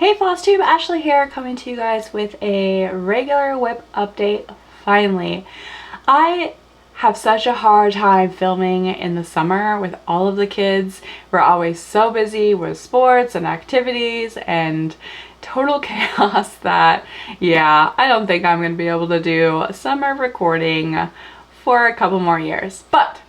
Hey Flosstube, Ashley here, coming to you guys with a regular WIP update, finally. I have such a hard time filming in the summer with all of the kids. We're always so busy with sports and activities and total chaos that, yeah, I don't think I'm going to be able to do summer recording for a couple more years. But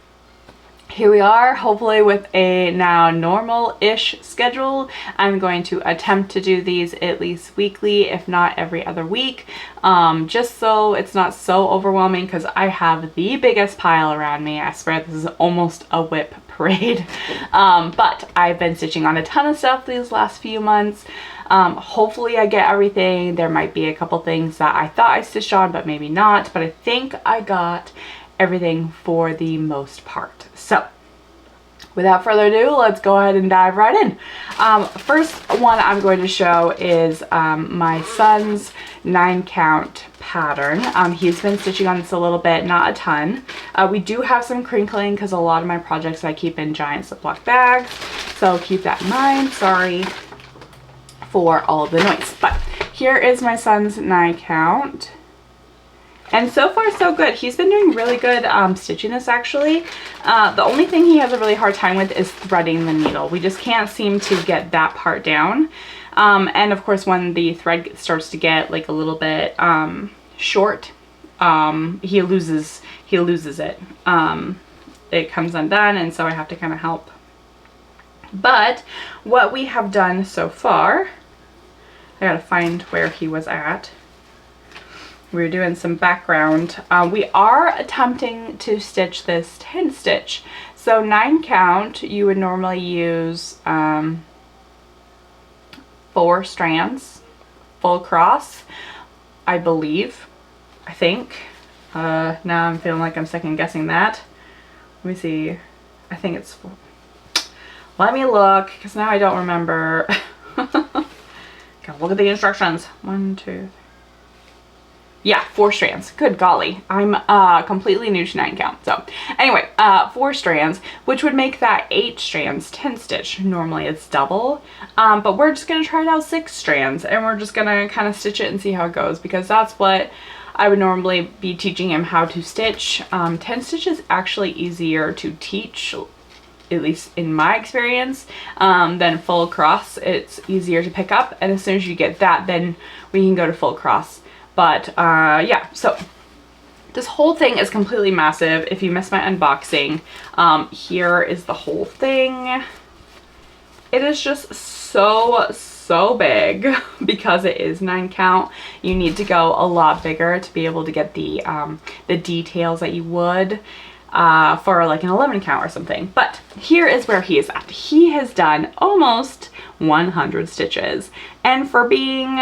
here we are, hopefully with a now normal-ish schedule. I'm going to attempt to do these at least weekly, if not every other week, just so it's not so overwhelming because I have the biggest pile around me. I swear this is almost a WIP parade. But I've been stitching on a ton of stuff these last few months. Hopefully I get everything. There might be a couple things that I thought I stitched on, but maybe not. But I think I got everything for the most part. So without further ado, let's go ahead and dive right in. First one I'm going to show is my son's 9-count pattern. He's been stitching on this a little bit, not a ton. We do have some crinkling because a lot of my projects I keep in giant Ziploc bags, so keep that in mind. Sorry for all of the noise, but here is my son's 9-count. And so far so good. He's been doing really good stitching this actually. The only thing he has a really hard time with is threading the needle. We just can't seem to get that part down. And of course when the thread starts to get like a little bit short, he loses it. It comes undone, and so I have to kind of help. But what we have done so far, I gotta find where he was at. We're doing some background. We are attempting to stitch this 10 stitch. So 9-count, you would normally use 4 strands, full cross, I believe, I think. Now I'm feeling like I'm second guessing that. Let me see. I think it's 4. Let me look, because now I don't remember. Gotta look at the instructions. 1, 2, 3. Yeah, 4 strands. Good golly. I'm completely new to 9-count. So anyway, 4 strands, which would make that 8 strands 10 stitch. Normally it's double, but we're just going to try it out 6 strands, and we're just going to kind of stitch it and see how it goes, because that's what I would normally be teaching him how to stitch. 10 stitch is actually easier to teach, at least in my experience, than full cross. It's easier to pick up, and as soon as you get that, then we can go to full cross. But yeah, so this whole thing is completely massive. If you missed my unboxing, here is the whole thing. It is just so big because it is 9-count. You need to go a lot bigger to be able to get the details that you would for like an 11-count or something. But here is where he is at. He has done almost 100 stitches, and for being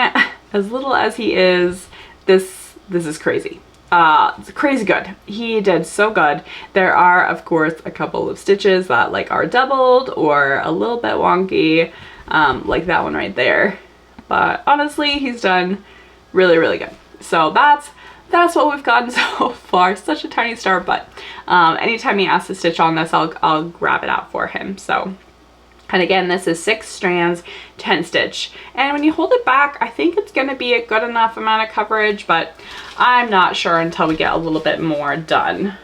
as little as he is, this is crazy. It's crazy good. He did so good. There are of course a couple of stitches that like are doubled or a little bit wonky, like that one right there, but honestly he's done really good. So that's what we've gotten so far. Such a tiny start, but anytime he asks to stitch on this, I'll grab it out for him. So, and again, this is 6 strands, 10 stitch. And when you hold it back, I think it's going to be a good enough amount of coverage, but I'm not sure until we get a little bit more done.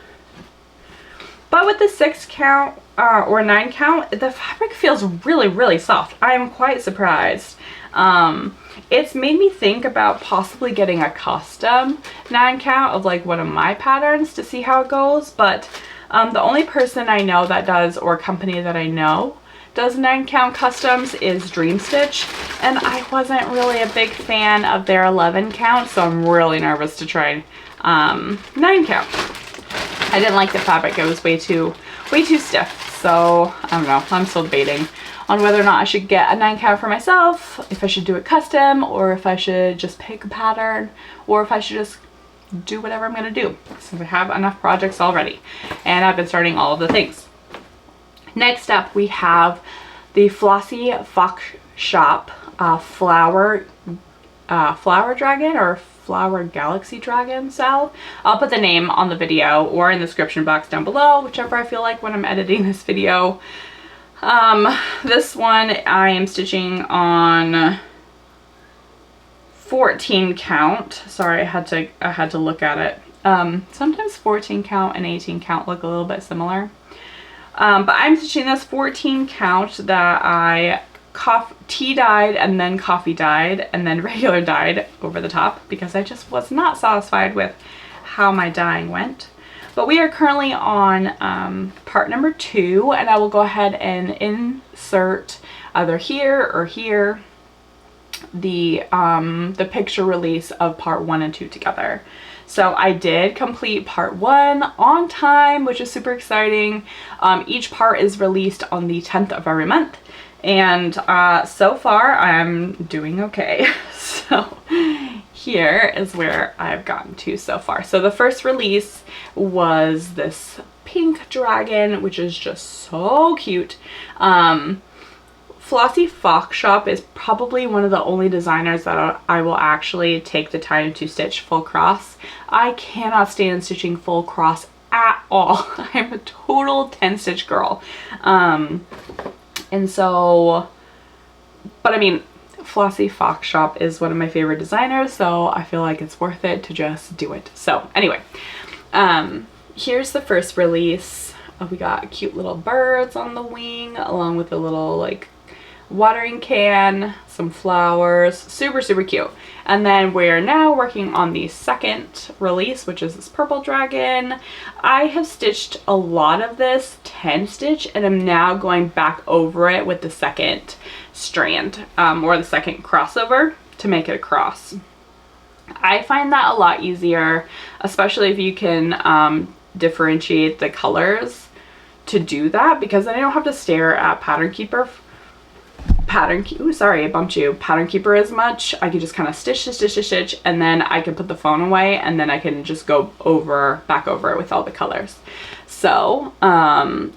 But with the 6-count or 9-count, the fabric feels really soft. I am quite surprised. It's made me think about possibly getting a custom 9-count of like one of my patterns to see how it goes, but the only person I know that does, or company that I know does 9-count customs, is Dream Stitch, and I wasn't really a big fan of their 11-count, so I'm really nervous to try 9-count. I didn't like the fabric. It was way too stiff, so I don't know. I'm still debating on whether or not I should get a 9-count for myself, if I should do it custom, or if I should just pick a pattern, or if I should just do whatever I'm going to do, since I have enough projects already, and I've been starting all of the things. Next up, we have the Flossy Fox Shop flower dragon or flower galaxy dragon cell. I'll put the name on the video or in the description box down below, whichever I feel like when I'm editing this video. This one I am stitching on 14 count. Sorry, I had to look at it. Sometimes 14 count and 18 count look a little bit similar. But I'm stitching this 14 count that I tea dyed and then coffee dyed and then regular dyed over the top because I just was not satisfied with how my dyeing went. But we are currently on part number 2, and I will go ahead and insert either here or here the picture release of part 1 and 2 together. So I did complete part 1 on time, which is super exciting. Each part is released on the 10th of every month, and so far I'm doing okay. So here is where I've gotten to so far. So the first release was this pink dragon, which is just so cute. Flossy Fox Shop is probably one of the only designers that I will actually take the time to stitch full cross. I cannot stand stitching full cross at all. I'm a total 10 stitch girl. And so, but I mean, Flossy Fox Shop is one of my favorite designers, so I feel like it's worth it to just do it. So anyway, here's the first release. We got cute little birds on the wing along with a little like watering can, some flowers, super cute. And then we're now working on the second release, which is this purple dragon. I have stitched a lot of this 10 stitch and I'm now going back over it with the second strand or the second crossover to make it a cross. I find that a lot easier, especially if you can differentiate the colors to do that, because then I don't have to stare at Pattern Keeper as much. I can just kind of stitch, and then I can put the phone away, and then I can just go back over it with all the colors. So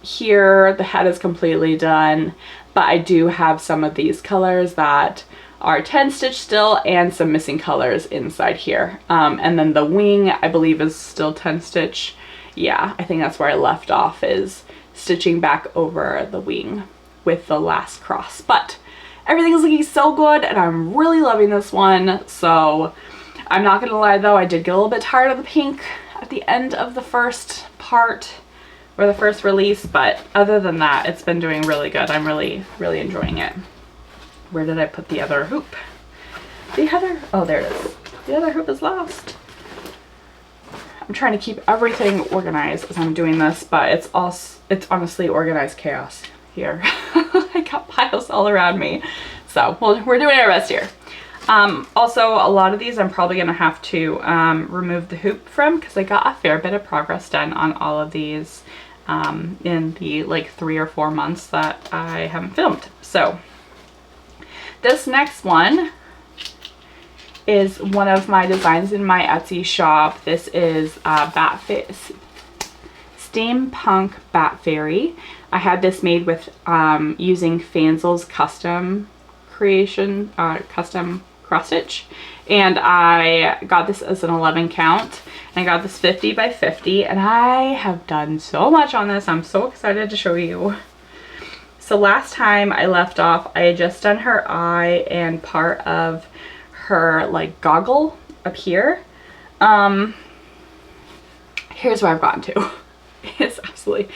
here the head is completely done, but I do have some of these colors that are 10 stitch still and some missing colors inside here. And then the wing I believe is still 10 stitch. Yeah, I think that's where I left off, is stitching back over the wing with the last cross. But everything is looking so good and I'm really loving this one. So I'm not gonna lie though, I did get a little bit tired of the pink at the end of the first part or the first release, but other than that it's been doing really good. I'm really enjoying it. Where did I put the other hoop? Oh, there it is. The other hoop is lost. I'm trying to keep everything organized as I'm doing this, but it's honestly organized chaos here. I got piles all around me. So we're doing our best here. Also, a lot of these I'm probably gonna have to remove the hoop from, because I got a fair bit of progress done on all of these in the like 3 or 4 months that I haven't filmed. So this next one is one of my designs in my Etsy shop. This is Steampunk Bat Fairy. I had this made with using Fanzel's custom creation, custom cross stitch, and I got this as an 11 count, and I got this 50 by 50, and I have done so much on this. I'm so excited to show you. So last time I left off, I had just done her eye and part of her like goggle up here. Here's where I've gotten to. It's absolutely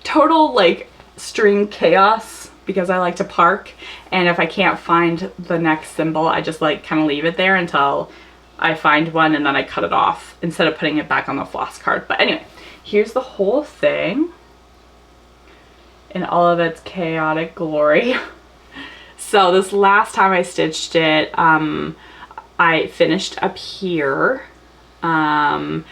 total like string chaos, because I like to park, and if I can't find the next symbol, I just like kind of leave it there until I find one, and then I cut it off instead of putting it back on the floss card. But anyway, here's the whole thing in all of its chaotic glory. So this last time I stitched it, I finished up here, and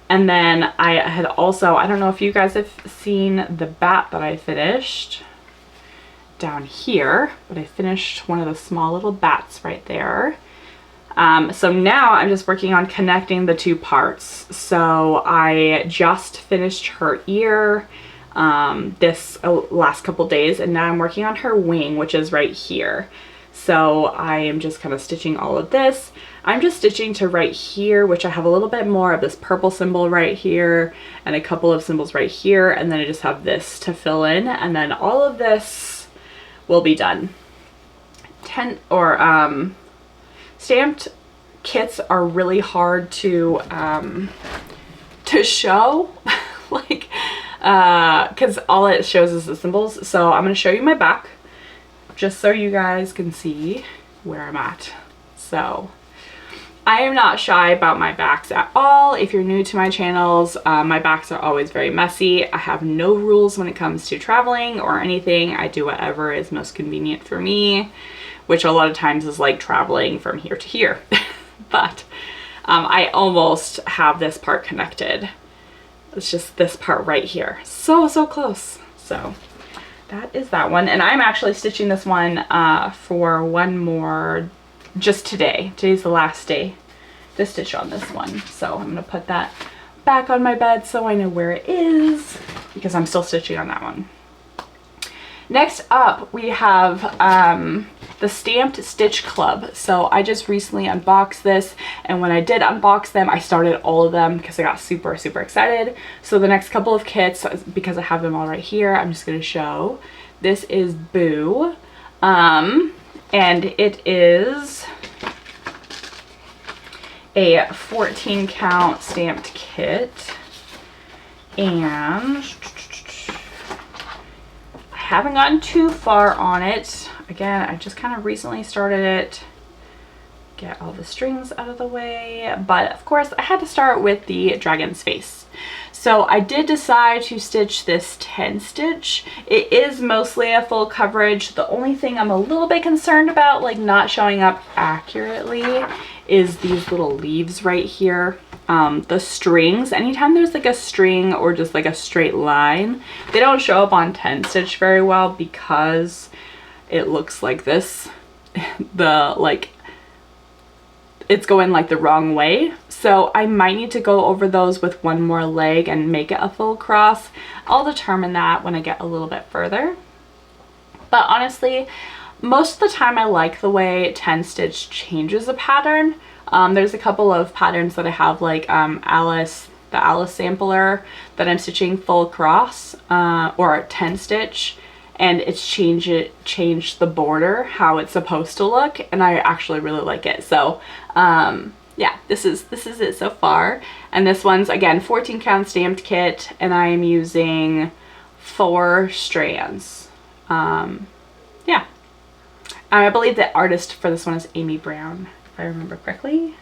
then I had also, I don't know if you guys have seen the bat that I finished down here, but I finished one of the small little bats right there. So now I'm just working on connecting the two parts. So I just finished her ear this last couple days, and now I'm working on her wing, which is right here. So I am just kind of stitching all of this. I'm just stitching to right here, which I have a little bit more of this purple symbol right here and a couple of symbols right here, and then I just have this to fill in, and then all of this will be done. Stamped kits are really hard to show, like, because all it shows is the symbols. So I'm going to show you my back just so you guys can see where I'm at. So I am not shy about my backs at all. If you're new to my channels, my backs are always very messy. I have no rules when it comes to traveling or anything. I do whatever is most convenient for me, which a lot of times is like traveling from here to here. But I almost have this part connected. It's just this part right here. So close. So that is that one. And I'm actually stitching this one for one more just today. Today's the last day to stitch on this one. So I'm going to put that back on my bed so I know where it is, because I'm still stitching on that one. Next up, we have the Stamped Stitch Club. So I just recently unboxed this, and when I did unbox them, I started all of them because I got super excited. So the next couple of kits, because I have them all right here, I'm just going to show. This is Boo, and it is a 14 count stamped kit, and haven't gotten too far on it. Again, I just kind of recently started it. Get all the strings out of the way. But of course, I had to start with the dragon's face. So I did decide to stitch this 10 stitch. It is mostly a full coverage. The only thing I'm a little bit concerned about, like not showing up accurately, is these little leaves right here. The strings, anytime there's like a string or just like a straight line, they don't show up on 10 stitch very well because it looks like this. It's going like the wrong way. So I might need to go over those with one more leg and make it a full cross. I'll determine that when I get a little bit further. But honestly, most of the time I like the way 10 stitch changes a pattern. There's a couple of patterns that I have, like Alice, the Alice sampler that I'm stitching full cross or 10 stitch, and it's changed the border how it's supposed to look, and I actually really like it. So yeah, this is it so far. And this one's again 14 count stamped kit, and I am using 4 strands. Yeah, I believe the artist for this one is Amy Brown, if I remember correctly.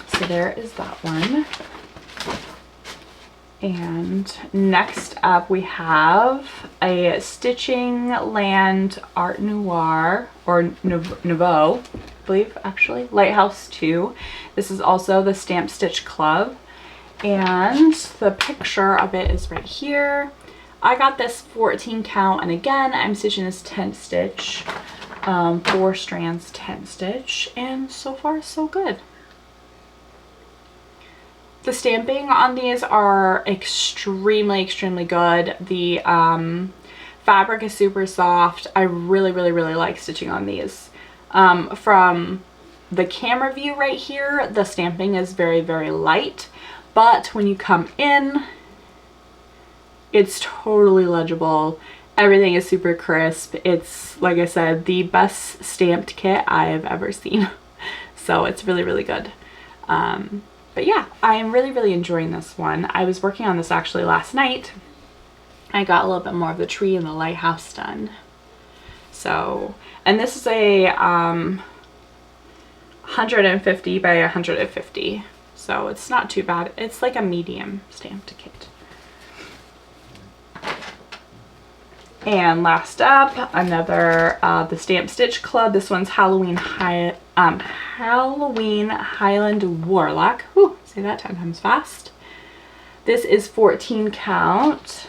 So there is that one. And next up we have a Stitching Land Art Noir, or Nouveau, I believe, actually, Lighthouse 2. This is also the Stamped Stitch Club, and the picture of it is right here. I got this 14 count, and again I'm stitching this 10 stitch, 4 strands 10 stitch, and so far so good. The stamping on these are extremely good. The fabric is super soft. I really like stitching on these. From the camera view right here, the stamping is very light, but when you come in, it's totally legible. Everything is super crisp. It's, like I said, the best stamped kit I've ever seen. So it's really good. But yeah, I am really enjoying this one. I was working on this actually last night. I got a little bit more of the tree and the lighthouse done. So, and this is a 150 by 150. So it's not too bad. It's like a medium stamped kit. And last up, another the Stamped Stitch Club. This one's Halloween Highland Warlock. Whew, say that 10 times fast. This is 14 count.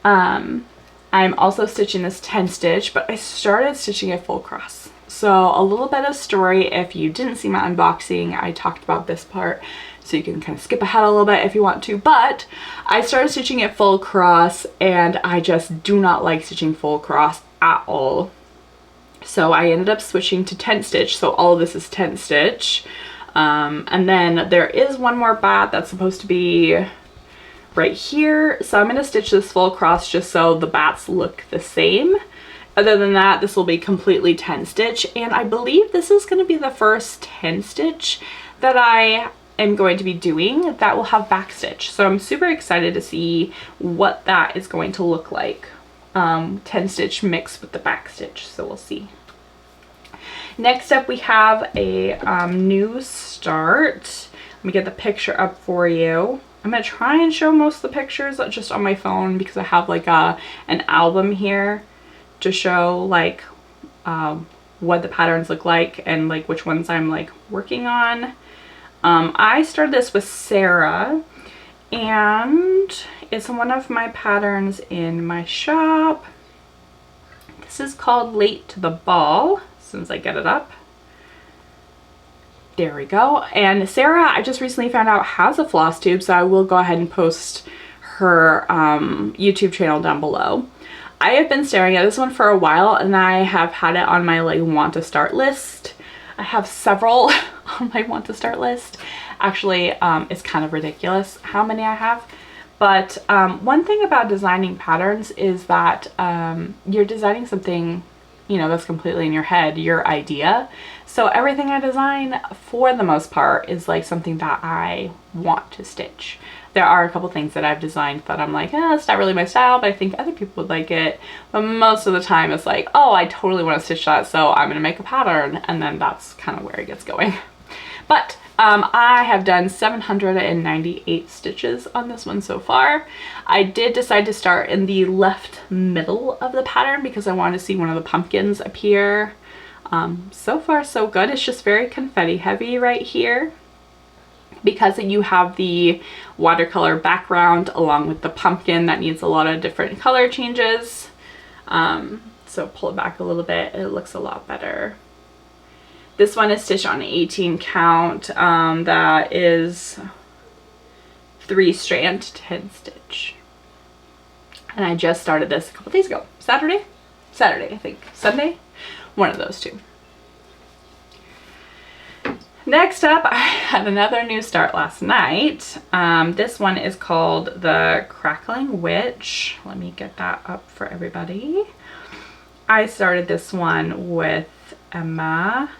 I'm also stitching this 10 stitch, but I started stitching a full cross. So a little bit of story. If you didn't see my unboxing, I talked about this part, so you can kind of skip ahead a little bit if you want to, but I started stitching it full cross, and I just do not like stitching full cross at all. So I ended up switching to 10 stitch, so all of this is 10 stitch. And then there is one more bat that's supposed to be right here, so I'm going to stitch this full cross just so the bats look the same. Other than that, this will be completely 10 stitch, and I believe this is going to be the first 10 stitch that I am going to be doing that will have back stitch. So I'm super excited to see what that is going to look like. 10 stitch mixed with the back stitch, so we'll see. Next up we have a new start. Let me get the picture up for you. I'm going to try and show most of the pictures just on my phone because I have like an album here to show like what the patterns look like and like which ones I'm like working on. I started this with Sara, and it's one of my patterns in my shop. This is called Late to the Ball, as soon as I get it up. There we go. And Sara, I just recently found out, has a Flosstube, so I will go ahead and post her YouTube channel down below. I have been staring at this one for a while, and I have had it on my like want to start list. I have several on my want to start list. Actually, it's kind of ridiculous how many I have. But one thing about designing patterns is that you're designing something, you know, that's completely in your head, your idea. So everything I design, for the most part, is like something that I want to stitch. There are a couple things that I've designed that I'm like, it's not really my style, but I think other people would like it. But most of the time it's like, oh, I totally want to stitch that, so I'm going to make a pattern. And then that's kind of where it gets going. But I have done 798 stitches on this one so far. I did decide to start in the left middle of the pattern because I wanted to see one of the pumpkins appear. So far so good. It's just very confetti heavy right here because you have the watercolor background along with the pumpkin that needs a lot of different color changes. So pull it back a little bit, it looks a lot better. This one is stitched on 18 count. That is 3 strand 10 stitch. And I just started this a couple days ago. Saturday I think. Sunday? One of those two. Next up, I had another new start last night. This one is called The Crackling Witch. Let me get that up for everybody. I started this one with Emma.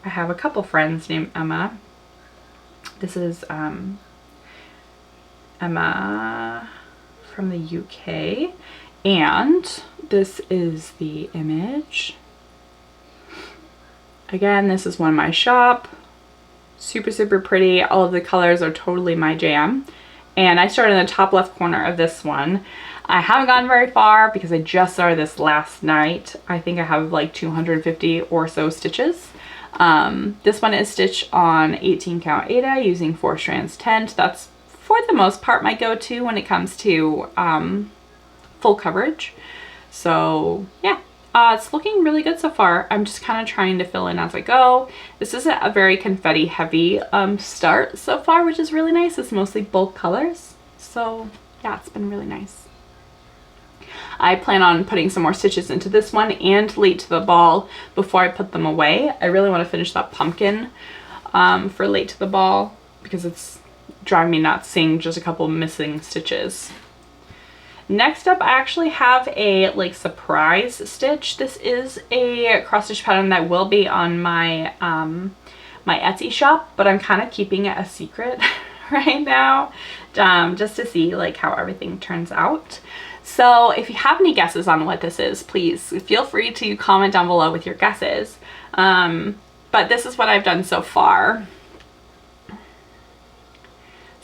I have a couple friends named Emma. This is Emma from the UK. And this is the image. Again, this is one in my shop. Super, super pretty. All of the colors are totally my jam. And I started in the top left corner of this one. I haven't gone very far because I just started this last night. I think I have like 250 or so stitches. This one is stitched on 18 count Aida using 4 strands 10. That's for the most part my go-to when it comes to full coverage. So yeah. It's looking really good so far. I'm just kind of trying to fill in as I go. This isn't a very confetti heavy start so far, which is really nice. It's mostly bulk colors. So yeah, it's been really nice. I plan on putting some more stitches into this one and Late to the Ball before I put them away. I really want to finish that pumpkin for Late to the Ball because it's driving me nuts seeing just a couple missing stitches. Next up, I actually have a like surprise stitch. This is a cross stitch pattern that will be on my my Etsy shop, but I'm kind of keeping it a secret right now, just to see like how everything turns out. So if you have any guesses on what this is, please feel free to comment down below with your guesses. But this is what I've done so far.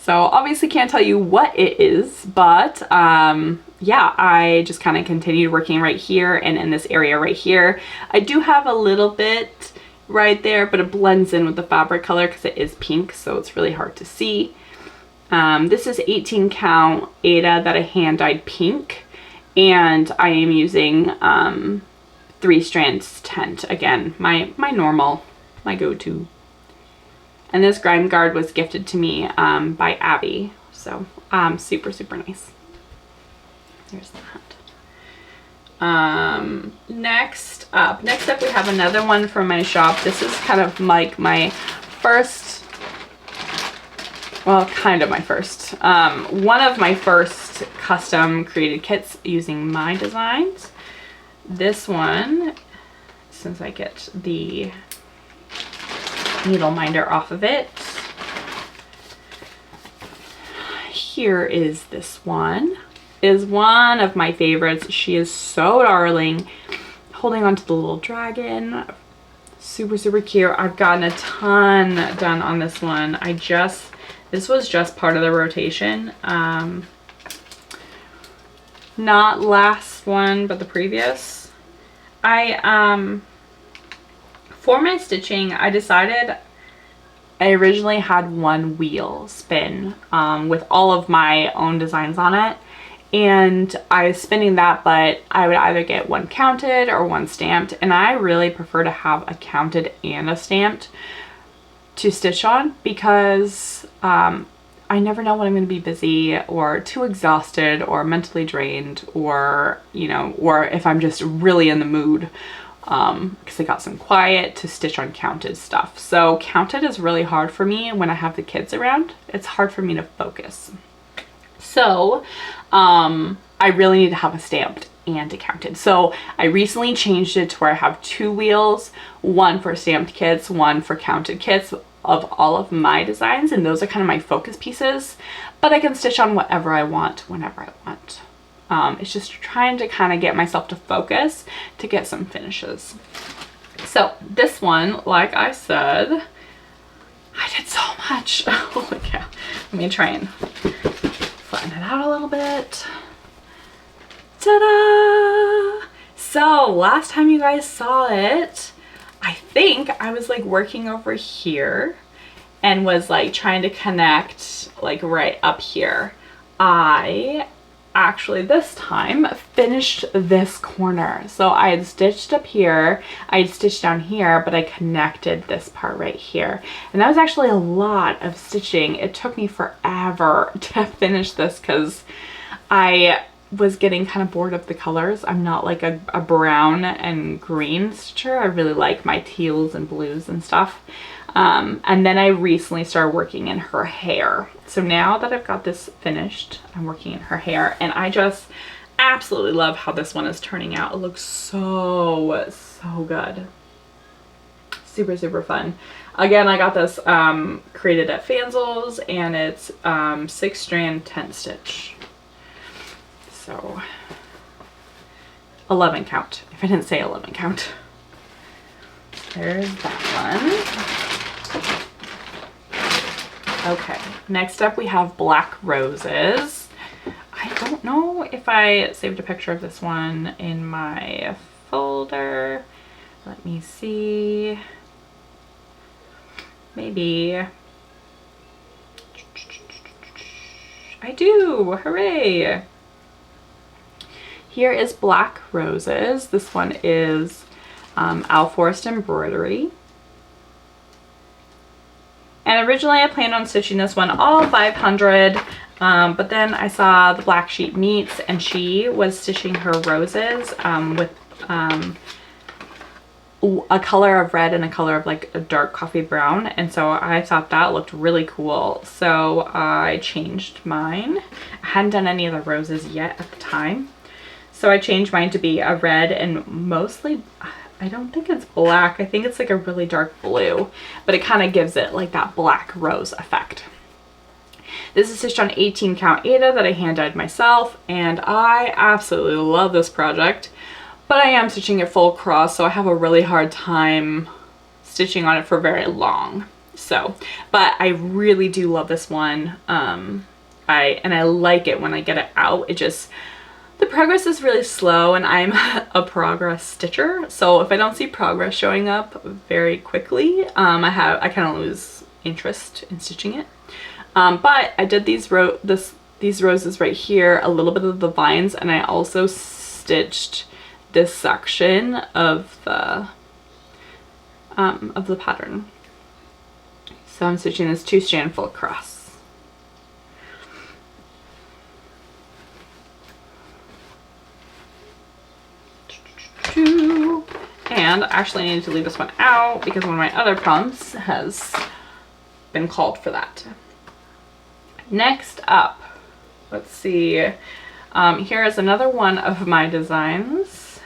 So obviously can't tell you what it is, but yeah, I just kind of continued working right here and in this area right here. I do have a little bit right there, but it blends in with the fabric color because it is pink, so it's really hard to see. This is 18 count Aida that I hand dyed pink, and I am using 3 strands 10. Again, my normal, my go-to. And this grime guard was gifted to me by Abby. So super, super nice. There's that. Next up we have another one from my shop. This is kind of like my first, well, kind of my first, one of my first custom created kits using my designs. this one, since I get the needle minder off of it, here is this one. Is one of my favorites. She is so darling. Holding on to the little dragon. Super, super cute. I've gotten a ton done on this one. This was just part of the rotation. Not last one, but the previous. For my stitching, I decided I originally had one wheel spin with all of my own designs on it. And I was spinning that, but I would either get one counted or one stamped. And I really prefer to have a counted and a stamped to stitch on, because I never know when I'm going to be busy or too exhausted or mentally drained, or, you know, or if I'm just really in the mood, because I got some quiet to stitch on counted stuff. So counted is really hard for me when I have the kids around. It's hard for me to focus. So I really need to have a stamped and a counted. So I recently changed it to where I have 2 wheels, one for stamped kits, one for counted kits of all of my designs, and those are kind of my focus pieces, but I can stitch on whatever I want whenever I want. It's just trying to kind of get myself to focus to get some finishes. So this one, like I said, I did so much. Holy cow. Let me try and flatten it out a little bit. Ta-da! So last time you guys saw it, I think I was like working over here and was like trying to connect like right up here. I actually this time finished this corner. So I had stitched up here, I had stitched down here, but I connected this part right here. And that was actually a lot of stitching. It took me forever to finish this because I was getting kind of bored of the colors. I'm not like a brown and green stitcher. I really like my teals and blues and stuff. And then I recently started working in her hair. So now that I've got this finished, I'm working in her hair, and I just absolutely love how this one is turning out. It looks so, so good. Super, super fun. Again, I got this created at Fanzel's, and it's 6-strand 10 stitch. So 11 count, if I didn't say 11 count. There's that one. Okay, next up we have Black Roses. I don't know if I saved a picture of this one in my folder. Let me see. Maybe. I do, hooray! Here is Black Roses. This one is Owl Forest embroidery. And originally I planned on stitching this one all 500, but then I saw the Black Sheep Meets, and she was stitching her roses with a color of red and a color of like a dark coffee brown, and so I thought that looked really cool. So I changed mine. I hadn't done any of the roses yet at the time. So I changed mine to be a red and mostly, I don't think it's black. I think it's like a really dark blue, but it kind of gives it like that black rose effect. This is stitched on 18 count Aida that I hand dyed myself, and I absolutely love this project, but I am stitching it full cross, so I have a really hard time stitching on it for very long. So, but I really do love this one. I like it when I get it out. It just, the progress is really slow, and I'm a progress stitcher, so if I don't see progress showing up very quickly, I kind of lose interest in stitching it. But I did these roses right here, a little bit of the vines, and I also stitched this section of the pattern. So I'm stitching this 2-strand full cross. And I actually needed to leave this one out because one of my other prompts has been called for that. Next up, let's see, here is another one of my designs.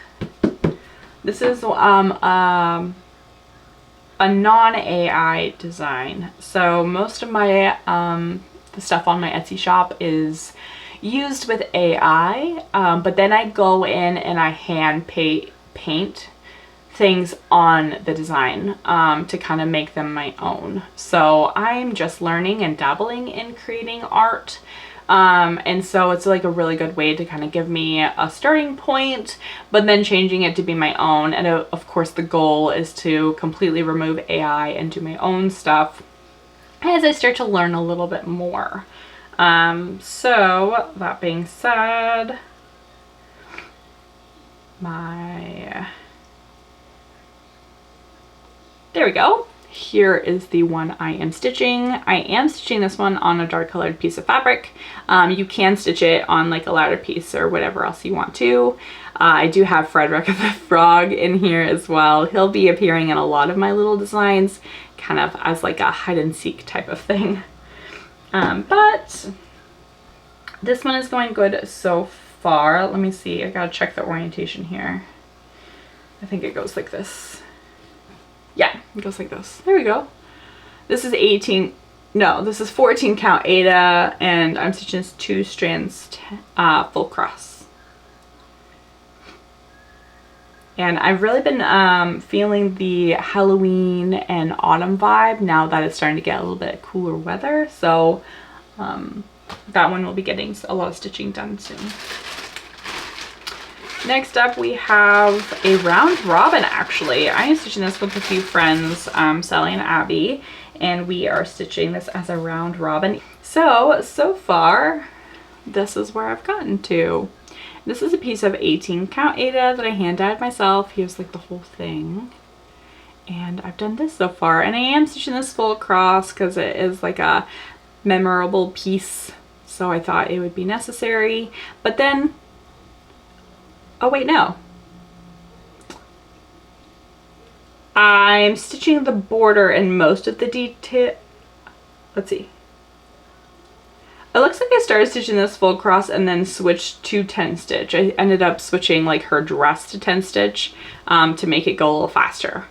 This is a non-AI design. So most of my the stuff on my Etsy shop is used with AI, but then I go in and I hand paint things on the design to kind of make them my own. So I'm just learning and dabbling in creating art. And so it's like a really good way to kind of give me a starting point, but then changing it to be my own. And of course the goal is to completely remove AI and do my own stuff as I start to learn a little bit more. So that being said, there we go. Here is the one I am stitching. I am stitching this one on a dark colored piece of fabric. You can stitch it on like a lighter piece or whatever else you want to. I do have Frederick the Frog in here as well. He'll be appearing in a lot of my little designs, kind of as like a hide and seek type of thing. But this one is going good so far. Let me see, I gotta check the orientation here. I think it goes like this. Yeah, it goes like this. There we go. This is 14 count Aida, and I'm stitching this 2 strands full cross. And I've really been feeling the Halloween and autumn vibe now that it's starting to get a little bit cooler weather. So that one will be getting a lot of stitching done soon. Next up we have a round robin. Actually, I am stitching this with a few friends, Sally and Abby, and we are stitching this as a round robin. So far this is where I've gotten to. This is a piece of 18 count Aida that I hand dyed myself. Here's like the whole thing, and I've done this so far, and I am stitching this full across because it is like a memorable piece, so I thought it would be necessary. But then, oh wait, no. I'm stitching the border and most of the detail. Let's see. It looks like I started stitching this full cross and then switched to 10 stitch. I ended up switching like her dress to 10 stitch to make it go a little faster.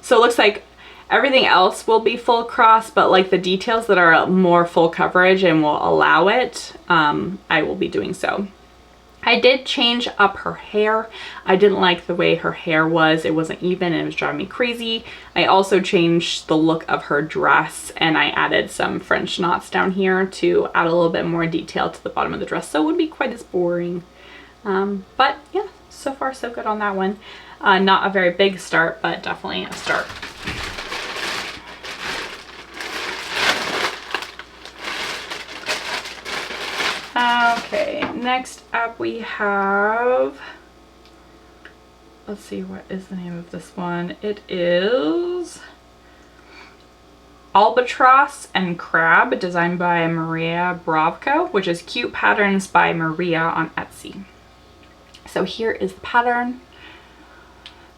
So it looks like everything else will be full cross, but like the details that are more full coverage and will allow it, I will be doing so. I did change up her hair. I didn't like the way her hair was. It wasn't even and it was driving me crazy. I also changed the look of her dress, and I added some French knots down here to add a little bit more detail to the bottom of the dress, so it would be quite as boring. But yeah, so far so good on that one. Not a very big start, but definitely a start. Okay, next up we have, let's see, what is the name of this one? It is Albatross and Crab, designed by Maria Bravko, which is Cute Patterns by Maria on Etsy. So here is the pattern.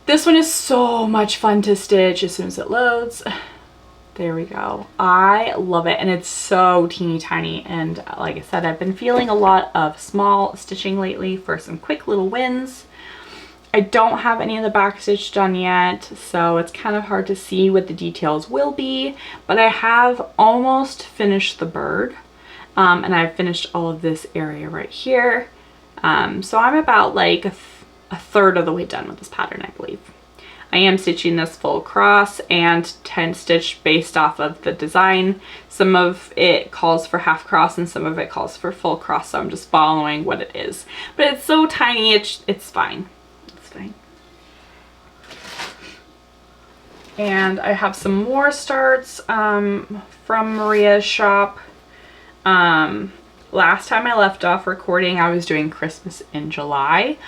This one is so much fun to stitch as soon as it loads. There we go. I love it, and it's so teeny tiny, and like I said, I've been feeling a lot of small stitching lately for some quick little wins. I don't have any of the back stitch done yet, so it's kind of hard to see what the details will be, but I have almost finished the bird, and I've finished all of this area right here. So I'm about like a third of the way done with this pattern, I believe. I am stitching this full cross and 10 stitch based off of the design. Some of it calls for half cross and some of it calls for full cross, so I'm just following what it is. But it's so tiny, it's fine. It's fine. And I have some more starts from Maria's shop. Last time I left off recording, I was doing Christmas in July.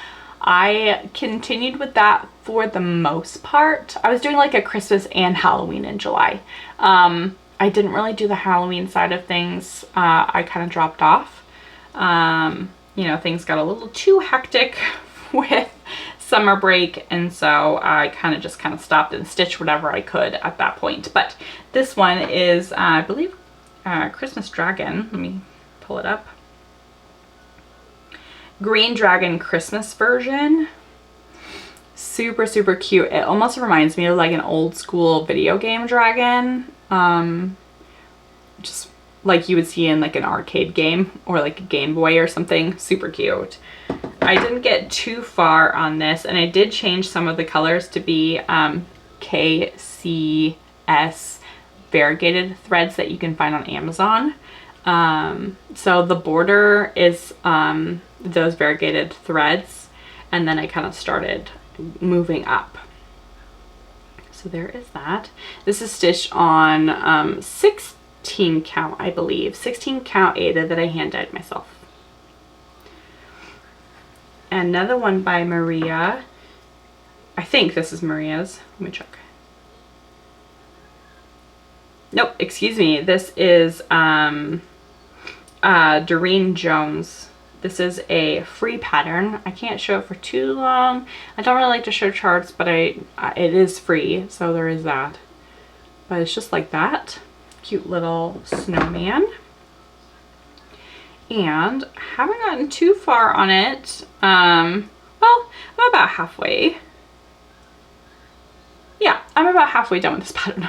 I continued with that for the most part. I was doing like a Christmas and Halloween in July. I didn't really do the Halloween side of things. I kind of dropped off. You know, things got a little too hectic with summer break, and so I kind of stopped and stitched whatever I could at that point. But this one is, I believe, Christmas Dragon. Let me pull it up. Green Dragon Christmas version. Super, super cute. It almost reminds me of like an old school video game dragon. Just like you would see in like an arcade game or like a Game Boy or something. Super cute. I didn't get too far on this, and I did change some of the colors to be KCS variegated threads that you can find on Amazon. So the border is those variegated threads, and then I kind of started moving up. So there is that. This is stitched on 16 count, I believe. 16 count Ada that I hand dyed myself. Another one by Maria. I think this is Maria's. Let me check. Nope, excuse me. This is Doreen Jones. This is a free pattern. I can't show it for too long. I don't really like to show charts, but it is free, so there is that. But it's just like that. Cute little snowman. And I haven't gotten too far on it. Well, I'm about halfway. Yeah, I'm about halfway done with this pattern.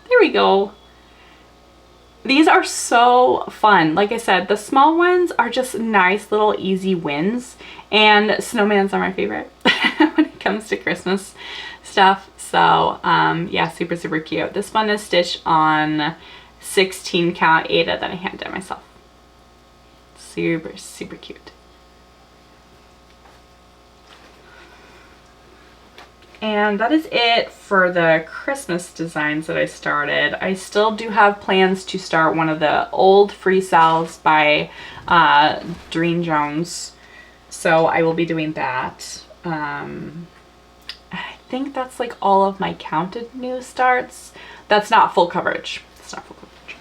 There we go. These are so fun. Like I said, the small ones are just nice little easy wins, and snowmans are my favorite when it comes to Christmas stuff. So yeah, super, super cute. This one is stitched on 16 count Ada that I hand dyed myself. Super, super cute. And that is it for the Christmas designs that I started. I still do have plans to start one of the old free cells by Doreen Jones. So I will be doing that. I think that's like all of my counted new starts. That's not full coverage. That's not full coverage.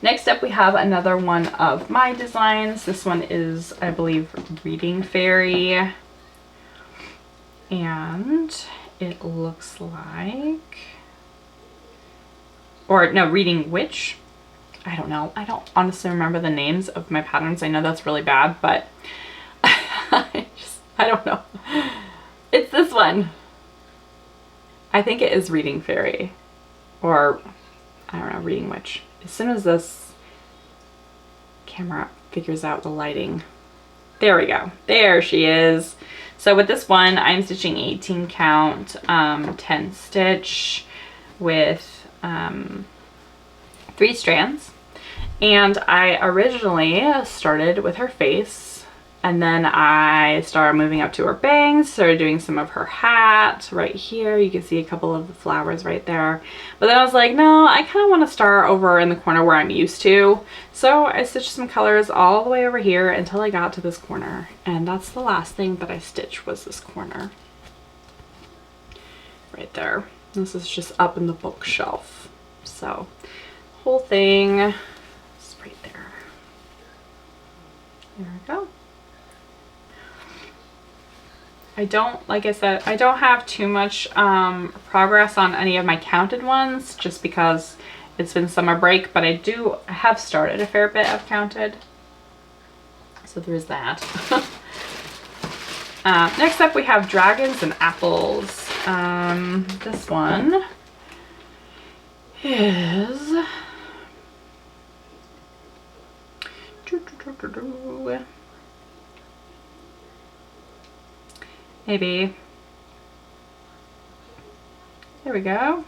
Next up we have another one of my designs. This one is, I believe, Reading Fairy. And it looks like, or no, Reading Witch. I don't know. I don't honestly remember the names of my patterns. I know that's really bad, but I don't know. It's this one. I think it is Reading Fairy, or I don't know, Reading Witch. As soon as this camera figures out the lighting. There we go. There she is. So with this one, I'm stitching 18 count, 10 stitch with 3 strands. And I originally started with her face, and then I started moving up to her bangs, started doing some of her hat right here. You can see a couple of the flowers right there. But then I was like, no, I kind of want to start over in the corner where I'm used to. So I stitched some colors all the way over here until I got to this corner. And that's the last thing that I stitched, was this corner. Right there. This is just up in the bookshelf. So, whole thing is right there. There we go. I don't, like I said, I don't have too much progress on any of my counted ones, just because it's been summer break, but I have started a fair bit of counted. So there's that. Next up we have Dragons and Apples. This one is maybe, there we go.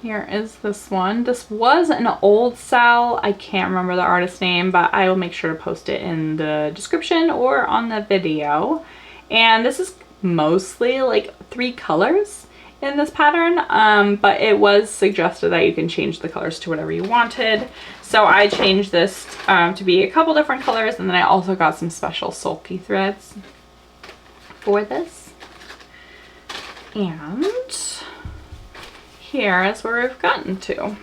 Here is this one. This was an old cell. I can't remember the artist's name, but I will make sure to post it in the description or on the video. And this is mostly like 3 colors in this pattern, but it was suggested that you can change the colors to whatever you wanted. So I changed this to be a couple different colors, and then I also got some special sulky threads for this. And here is where we've gotten to.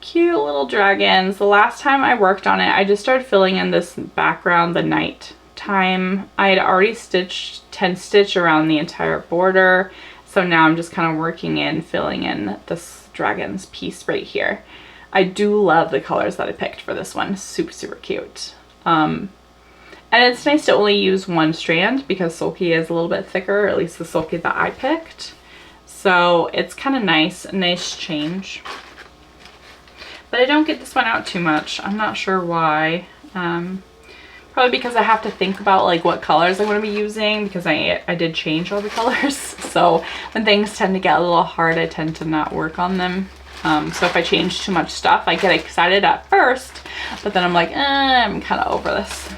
Cute little dragons. The last time I worked on it, I just started filling in this background the night time. I had already stitched 10 stitch around the entire border, so now I'm just kind of working in, filling in this dragon's piece right here. I do love the colors that I picked for this one. Super, super cute. And it's nice to only use one strand because Sulky is a little bit thicker, or at least the Sulky that I picked. So it's kind of nice, a nice change. But I don't get this one out too much. I'm not sure why. Probably because I have to think about like what colors I'm going to be using, because I did change all the colors. So when things tend to get a little hard, I tend to not work on them. So if I change too much stuff, I get excited at first, but then I'm like, I'm kind of over this.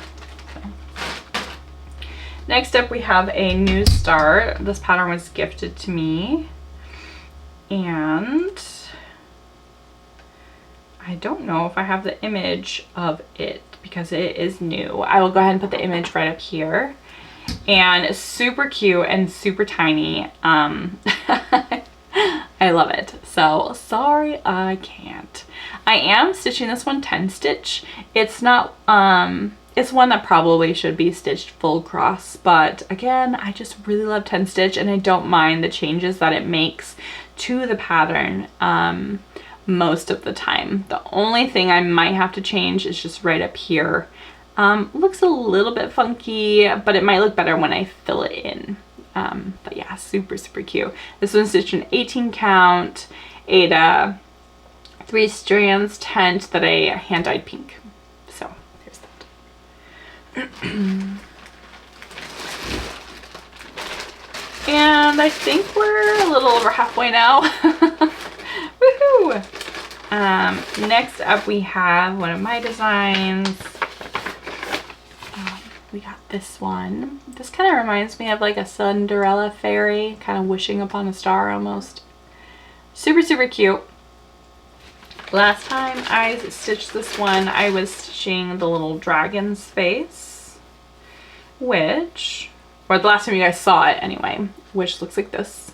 Next up, we have a new star. This pattern was gifted to me, and I don't know if I have the image of it because it is new. I will go ahead and put the image right up here. And it's super cute and super tiny. I love it. So sorry I can't. I am stitching this one 10 stitch. It's not, it's one that probably should be stitched full cross, but again, I just really love 10 stitch and I don't mind the changes that it makes to the pattern most of the time. The only thing I might have to change is just right up here. Looks a little bit funky, but it might look better when I fill it in. But yeah, super, super cute. This one's stitched an 18 count, Ada, 3 strands, tent that I hand-dyed pink. So there's that. And I think we're a little over halfway now. Woohoo! Next up we have one of my designs. We got this one. This kind of reminds me of like a Cinderella fairy, kind of wishing upon a star almost. Super, super cute. Last time I stitched this one, I was stitching the little dragon's face, which, or the last time you guys saw it anyway, which looks like this.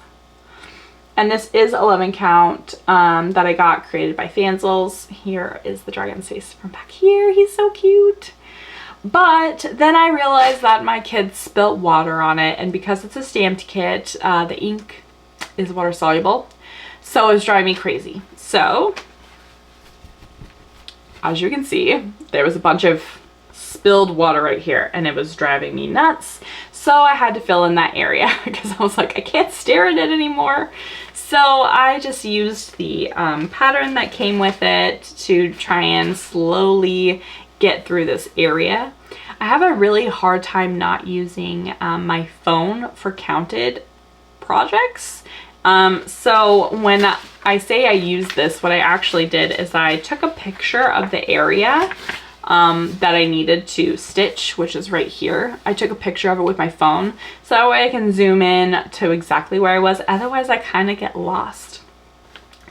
And this is 11 count that I got created by Fanzels. Here is the dragon's face from back here. He's so cute. But then I realized that my kids spilt water on it, and because it's a stamped kit, the ink is water soluble, so it was driving me crazy. So, as you can see, there was a bunch of spilled water right here, and it was driving me nuts. So I had to fill in that area because I was like, I can't stare at it anymore. So I just used the pattern that came with it to try and slowly get through this area. I have a really hard time not using my phone for counted projects. So when I say I use this, what I actually did is I took a picture of the area that I needed to stitch, which is right here. I took a picture of it with my phone, so that way I can zoom in to exactly where I was. Otherwise I kind of get lost.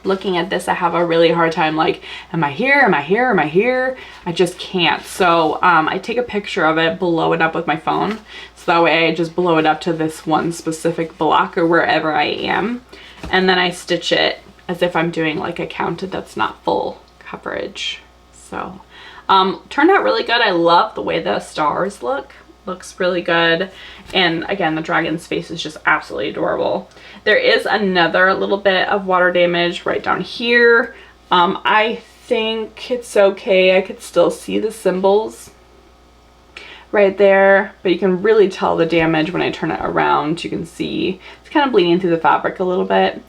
Looking at this, I have a really hard time, like, am I here, am I here, am I here? I just can't. So I take a picture of it, blow it up with my phone, so that way I just blow it up to this one specific block or wherever I am, and then I stitch it as if I'm doing like a counted that's not full coverage. So turned out really good. I love the way the stars look. Looks really good. And again, the dragon's face is just absolutely adorable. There is another little bit of water damage right down here. I think it's okay. I could still see the symbols right there, but you can really tell the damage when I turn it around. You can see it's kind of bleeding through the fabric a little bit.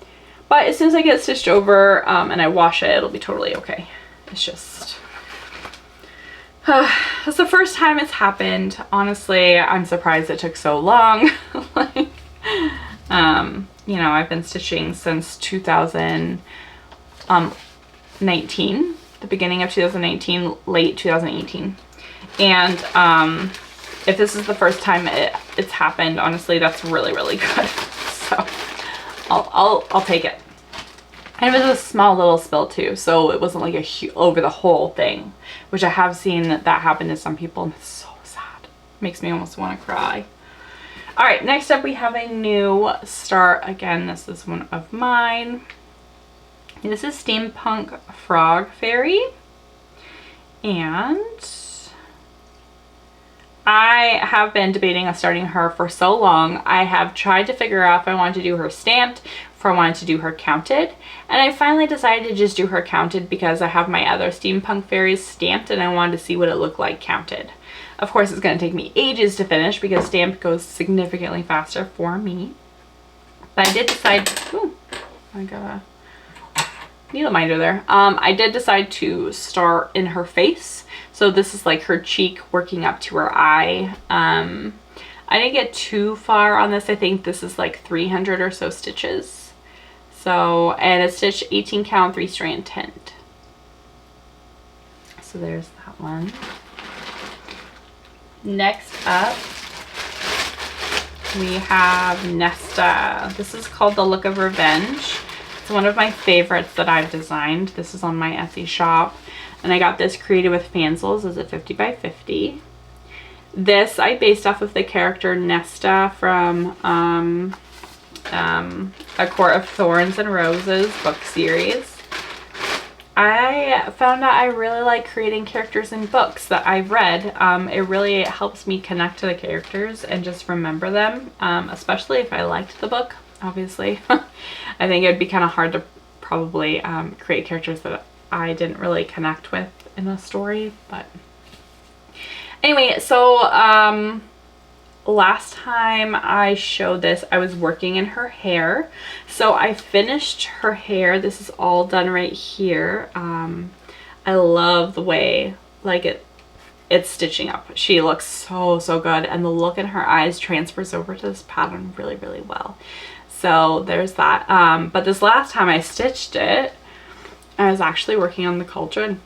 But as soon as I get stitched over and I wash it, it'll be totally okay. It's just... it's the first time it's happened. Honestly, I'm surprised it took so long. Like, you know, I've been stitching since 2019, the beginning of 2019, late 2018. And if this is the first time it's happened, honestly, that's really, really good. So I'll take it. And it was a small little spill too, so it wasn't like a huge over the whole thing, which I have seen that happen to some people, and it's so sad. Makes me almost want to cry. All right, next up we have a new start. Again, this is one of mine. This is Steampunk Frog Fairy, and I have been debating on starting her for so long. I have tried to figure out if I wanted to do her stamped, if I wanted to do her counted, and I finally decided to just do her counted because I have my other Steampunk fairies stamped and I wanted to see what it looked like counted. Of course, it's going to take me ages to finish because stamp goes significantly faster for me. But I did decide, ooh, I got a needle minder there. I did decide to start in her face. So this is like her cheek working up to her eye. I didn't get too far on this. I think this is like 300 or so stitches. So, and it's stitched 18 count 3-strand tint. So there's that one. Next up, we have Nesta. This is called The Look of Revenge. It's one of my favorites that I've designed. This is on my Etsy shop. And I got this created with Fansels as a 50 by 50. This I based off of the character Nesta from A Court of Thorns and Roses book series. I found out I really like creating characters in books that I've read. It really helps me connect to the characters and just remember them, especially if I liked the book, obviously. I think it'd be kind of hard to probably create characters that I didn't really connect with in a story, but anyway, so last time I showed this, I was working in her hair. So I finished her hair. This is all done right here. I love the way like it's stitching up. She looks so good, and the look in her eyes transfers over to this pattern really well. So there's that. But this last time I stitched it, I was actually working on the cauldron.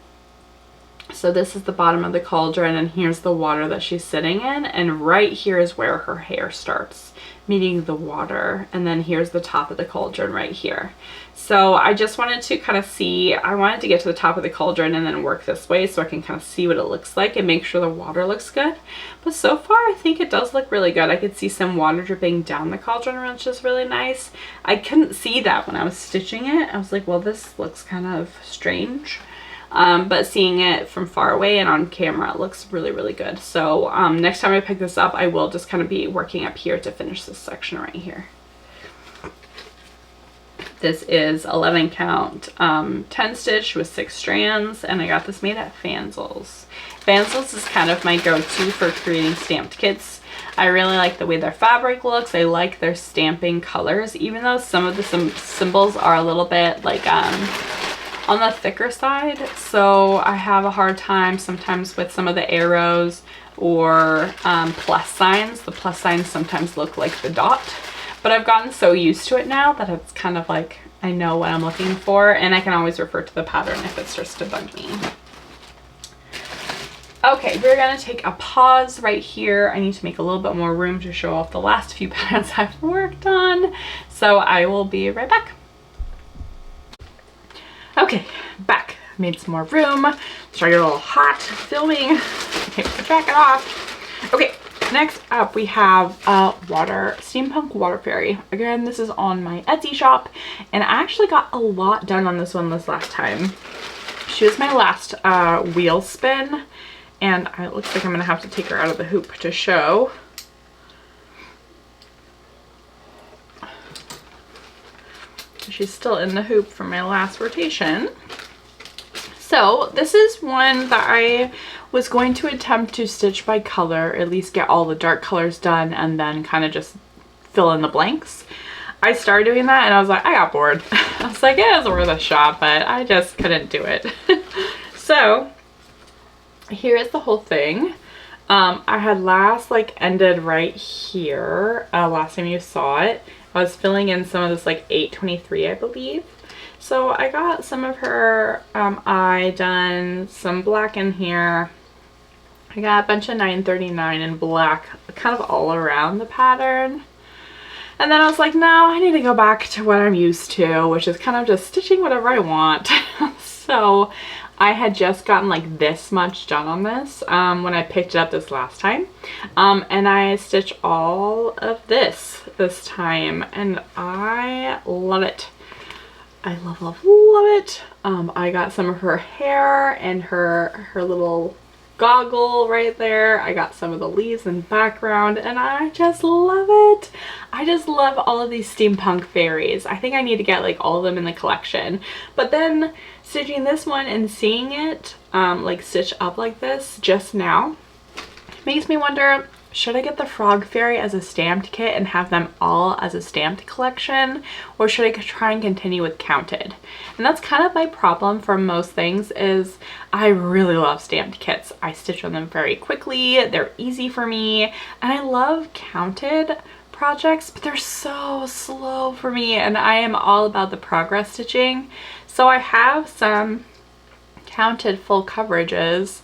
So this is the bottom of the cauldron, and here's the water that she's sitting in, and right here is where her hair starts meeting the water, and then here's the top of the cauldron right here. So I just wanted to kind of see, I wanted to get to the top of the cauldron and then work this way so I can kind of see what it looks like and make sure the water looks good. But so far I think it does look really good. I could see some water dripping down the cauldron, which is really nice. I couldn't see that when I was stitching it. I was like, well, this looks kind of strange. But seeing it from far away and on camera, it looks really good. So next time I pick this up, I will just kind of be working up here to finish this section right here. This is 11 count 10 stitch with 6 strands, and I got this made at Fansels. Fansels is kind of my go-to for creating stamped kits. I really like the way their fabric looks. I like their stamping colors, even though some of the symbols are a little bit like on the thicker side, so I have a hard time sometimes with some of the arrows or plus signs. The plus signs sometimes look like the dot, but I've gotten so used to it now that it's kind of like I know what I'm looking for, and I can always refer to the pattern if it starts to bug me. Okay, we're gonna take a pause right here. I need to make a little bit more room to show off the last few patterns I've worked on, so I will be right back. Okay, back. Made some more room. Started a little hot filming. Take the jacket off. Okay, next up we have Steampunk Water Fairy. Again, this is on my Etsy shop, and I actually got a lot done on this one this last time. She was my last wheel spin, and it looks like I'm gonna have to take her out of the hoop to show. She's still in the hoop from my last rotation. So this is one that I was going to attempt to stitch by color, at least get all the dark colors done and then kind of just fill in the blanks. I started doing that and I was like, I got bored. I was like, yeah, it was worth a shot, but I just couldn't do it. So here is the whole thing. I had last ended right here last time you saw it. I was filling in some of this 823, I believe. So I got some of her eye done, some black in here. I got a bunch of 939 in black kind of all around the pattern. And then I was like, no, I need to go back to what I'm used to, which is kind of just stitching whatever I want. So I had just gotten this much done on this when I picked it up this last time. And I stitched all of this time, and I love it. I love it. I got some of her hair and her little goggle right there. I got some of the leaves in the background, and I just love it. I just love all of these steampunk fairies. I think I need to get all of them in the collection. But then stitching this one and seeing it stitch up like this just now, Makes me wonder, should I get the Frog Fairy as a stamped kit and have them all as a stamped collection, or should I try and continue with counted? And that's kind of my problem for most things, is I really love stamped kits. I stitch on them very quickly, they're easy for me, and I love counted projects, but they're so slow for me, and I am all about the progress stitching. So I have some counted full coverages,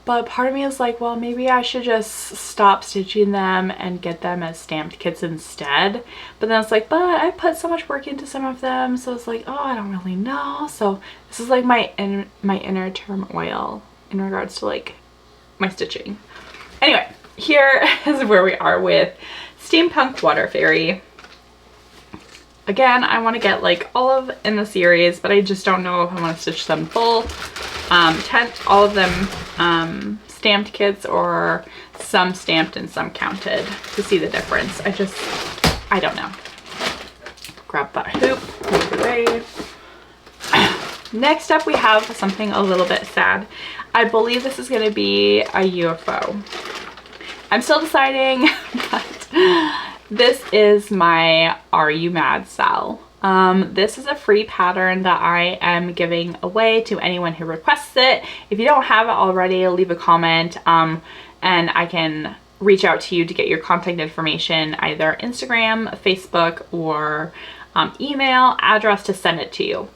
but part of me is like, well, maybe I should just stop stitching them and get them as stamped kits instead. But then it's like, but I put so much work into some of them, so it's like, oh, I don't really know. So this is like my inner turmoil in regards to like my stitching. Anyway, here is where we are with Steampunk Water Fairy. Again, I want to get like all of in the series, but I just don't know if I want to stitch them full. All of them stamped kits, or some stamped and some counted, to see the difference. I don't know. Grab that hoop, move it away. Next up, we have something a little bit sad. I believe this is going to be a UFO. I'm still deciding, but this is my Are You Mad Sal. This is a free pattern that I am giving away to anyone who requests it. If you don't have it already, leave a comment and I can reach out to you to get your contact information, either Instagram, Facebook, or email address to send it to you.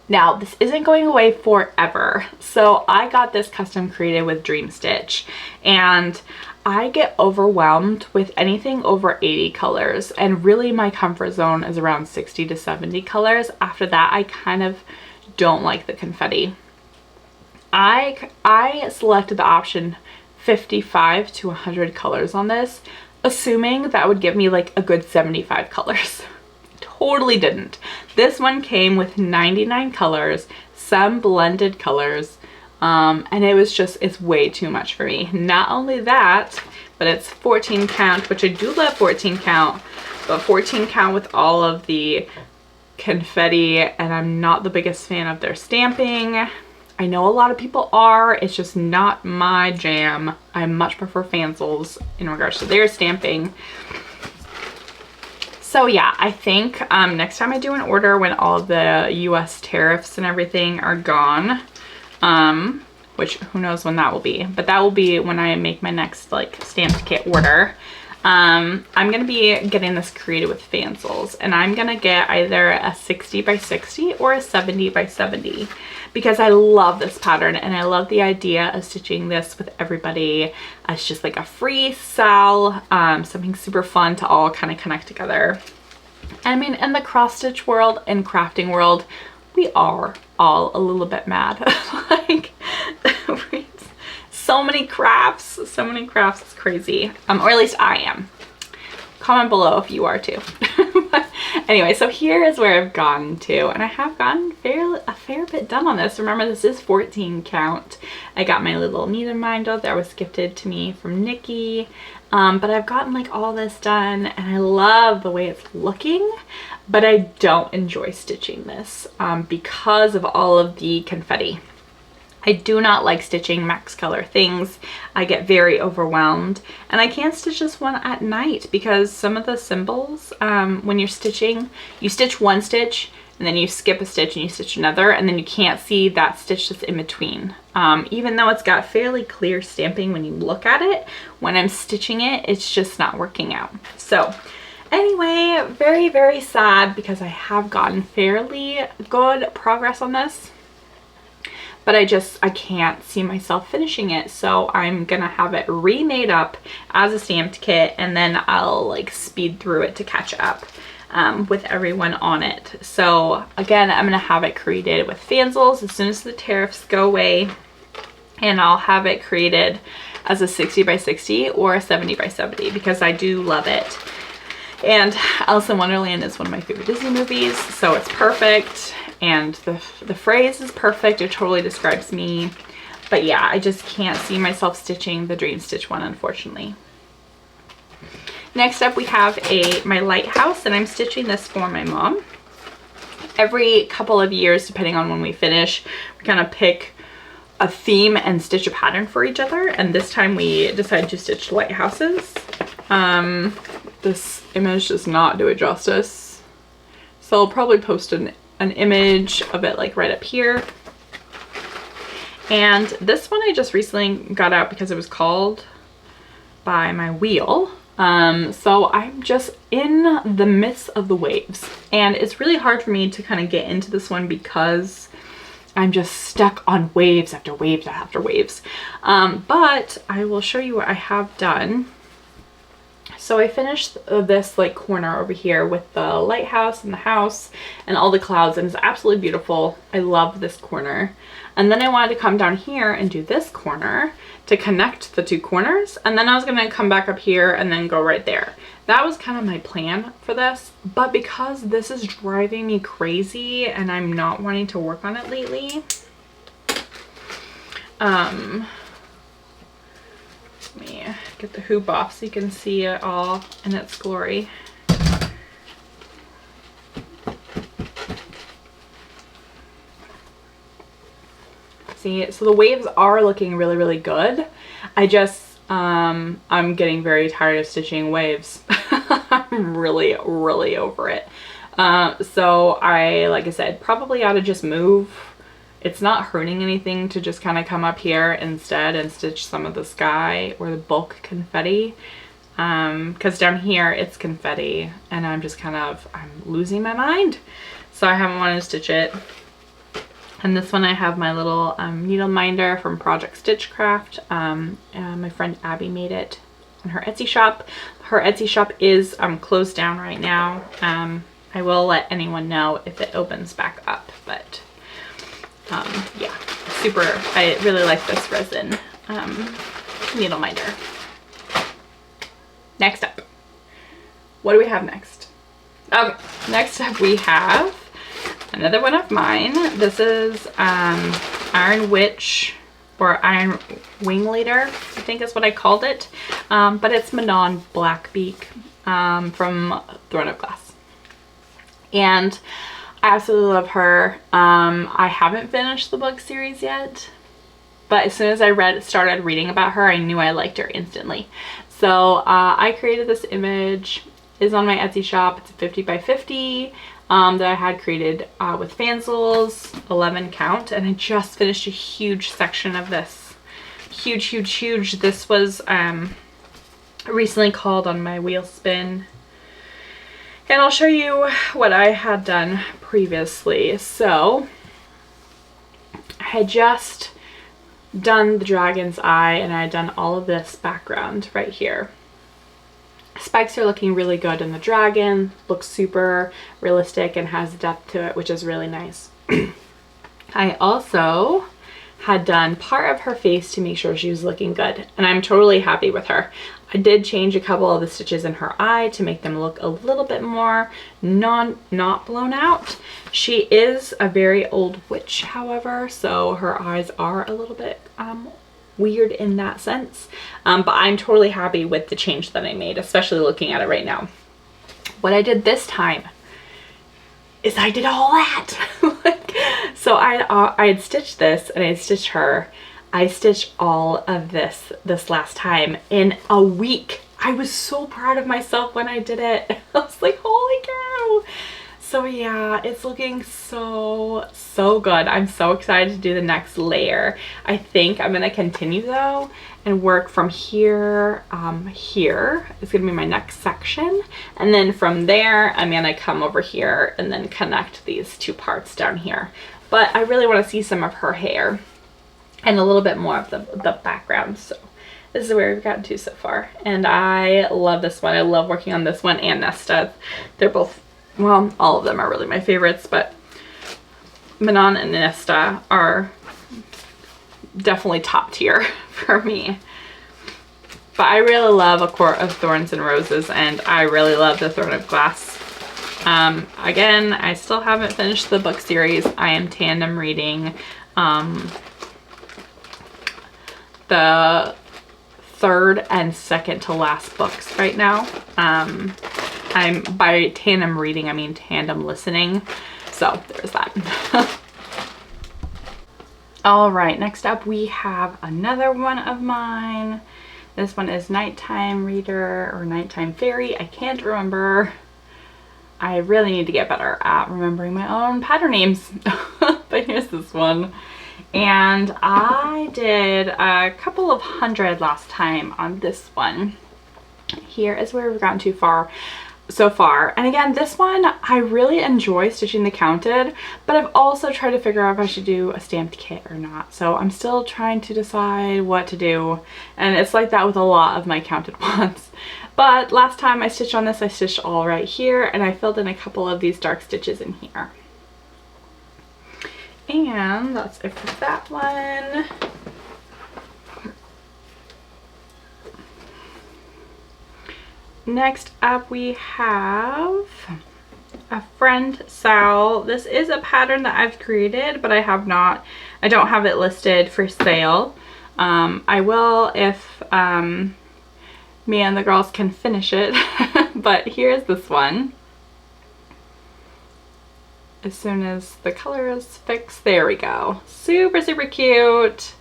Now, this isn't going away forever. So I got this custom created with Dream Stitch, and I get overwhelmed with anything over 80 colors, and really my comfort zone is around 60 to 70 colors. After that, I kind of don't like the confetti. I selected the option 55 to 100 colors on this, assuming that would give me like a good 75 colors. Totally didn't. This one came with 99 colors, some blended colors, and it was just, it's way too much for me. Not only that, but it's 14 count, which I do love 14 count, but 14 count with all of the confetti, and I'm not the biggest fan of their stamping. I know a lot of people are, it's just not my jam. I much prefer Fancel's in regards to their stamping. So yeah, I think next time I do an order, when all the US tariffs and everything are gone, which who knows when that will be, but that will be when I make my next like stamped kit order. I'm going to be getting this created with Fancel's, and I'm going to get either a 60 by 60 or a 70 by 70 because I love this pattern and I love the idea of stitching this with everybody as just like a free sal, something super fun to all kind of connect together. I mean, in the cross stitch world and crafting world, we are all a little bit mad. Like, so many crafts, it's crazy. Or at least I am. Comment below if you are too. Anyway, so here is where I've gotten to, and I have gotten a fair bit done on this. Remember, this is 14 count. I got my little needle minder that was gifted to me from Nikki, but I've gotten like all this done, and I love the way it's looking, but I don't enjoy stitching this because of all of the confetti. I do not like stitching max color things. I get very overwhelmed, and I can't stitch this one at night because some of the symbols, when you're stitching, you stitch one stitch and then you skip a stitch and you stitch another, and then you can't see that stitch that's in between. Even though it's got fairly clear stamping when you look at it, when I'm stitching it, it's just not working out. So anyway, very, very sad because I have gotten fairly good progress on this, but I can't see myself finishing it. So I'm gonna have it remade up as a stamped kit, and then I'll like speed through it to catch up with everyone on it. So again, I'm gonna have it created with Fancel's as soon as the tariffs go away, and I'll have it created as a 60 by 60 or a 70 by 70 because I do love it. And Alice in Wonderland is one of my favorite Disney movies, so it's perfect. And the phrase is perfect. It totally describes me. But yeah, I just can't see myself stitching the Dream Stitch one, unfortunately. Next up, we have my Lighthouse, and I'm stitching this for my mom. Every couple of years, depending on when we finish, we kind of pick a theme and stitch a pattern for each other, and this time we decided to stitch lighthouses. This image does not do it justice, so I'll probably post an image of it like right up here. And this one I just recently got out because it was called by my wheel. So I'm just in the midst of the waves, and it's really hard for me to kind of get into this one because I'm just stuck on waves after waves after waves. But I will show you what I have done. So I finished this like corner over here with the lighthouse and the house and all the clouds, and it's absolutely beautiful. I love this corner. And then I wanted to come down here and do this corner to connect the two corners. And then I was gonna come back up here and then go right there. That was kind of my plan for this, but because this is driving me crazy and I'm not wanting to work on it lately, let me get the hoop off so you can see it all in its glory. See, so the waves are looking really, really good. I just, I'm getting very tired of stitching waves. I'm really, really over it. So I, like I said, probably ought to just move. It's not hurting anything to just kind of come up here instead and stitch some of the sky or the bulk confetti. Because down here it's confetti and I'm just kind of, I'm losing my mind. So I haven't wanted to stitch it. And this one I have my little needle minder from Project Stitchcraft. My friend Abby made it on her Etsy shop. Her Etsy shop is closed down right now. I will let anyone know if it opens back up, but yeah, super, I really like this resin needle minder. Next up, what do we have next? Okay, next up we have another one of mine. This is Iron Witch, or Iron Wing Leader, I think is what I called it. But it's Manon Blackbeak from Throne of Glass. And I absolutely love her. I haven't finished the book series yet, but as soon as I started reading about her, I knew I liked her instantly. So I created this image. It's on my Etsy shop. It's a 50 by 50 that I had created with fanzels, 11 count, and I just finished a huge section of this. Huge, huge, huge. This was recently called on my wheel spin. And I'll show you what I had done previously. So I had just done the dragon's eye and I had done all of this background right here. Spikes are looking really good in the dragon, looks super realistic and has depth to it, which is really nice. I also had done part of her face to make sure she was looking good, and I'm totally happy with her. I did change a couple of the stitches in her eye to make them look a little bit more not blown out. She is a very old witch, however, so her eyes are a little bit weird in that sense, but I'm totally happy with the change that I made, especially looking at it right now. What I did this time is I did all that. So I had stitched this and I had stitched her. I stitched all of this last time in a week. I was so proud of myself when I did it. I was like, holy cow. So yeah, it's looking so good. I'm so excited to do the next layer. I think I'm gonna continue though and work from here. Here is gonna be my next section, and then from there I'm gonna come over here and then connect these two parts down here. But I really want to see some of her hair and a little bit more of the background. So this is where we've gotten to so far, and I love this one. I love working on this one and Nesta. They're both, well, all of them are really my favorites, but Manon and Nesta are definitely top tier for me. But I really love A Court of Thorns and Roses, and I really love the Throne of Glass. Again, I still haven't finished the book series. I am tandem reading the third and second to last books right now. I'm by tandem reading, I mean tandem listening. So there's that. All right, next up we have another one of mine. This one is Nighttime Reader or Nighttime Fairy. I can't remember. I really need to get better at remembering my own pattern names. But here's this one. And I did a couple of hundred last time on this one. Here is where we've gotten so far. And again, this one, I really enjoy stitching the counted, but I've also tried to figure out if I should do a stamped kit or not. So I'm still trying to decide what to do. And it's like that with a lot of my counted ones. But last time I stitched on this, I stitched all right here, and I filled in a couple of these dark stitches in here. And that's it for that one. Next up we have a friend Sal. This is a pattern that I've created, but I don't have it listed for sale. I will if me and the girls can finish it. But here's this one. As soon as the color is fixed, there we go. Super, super cute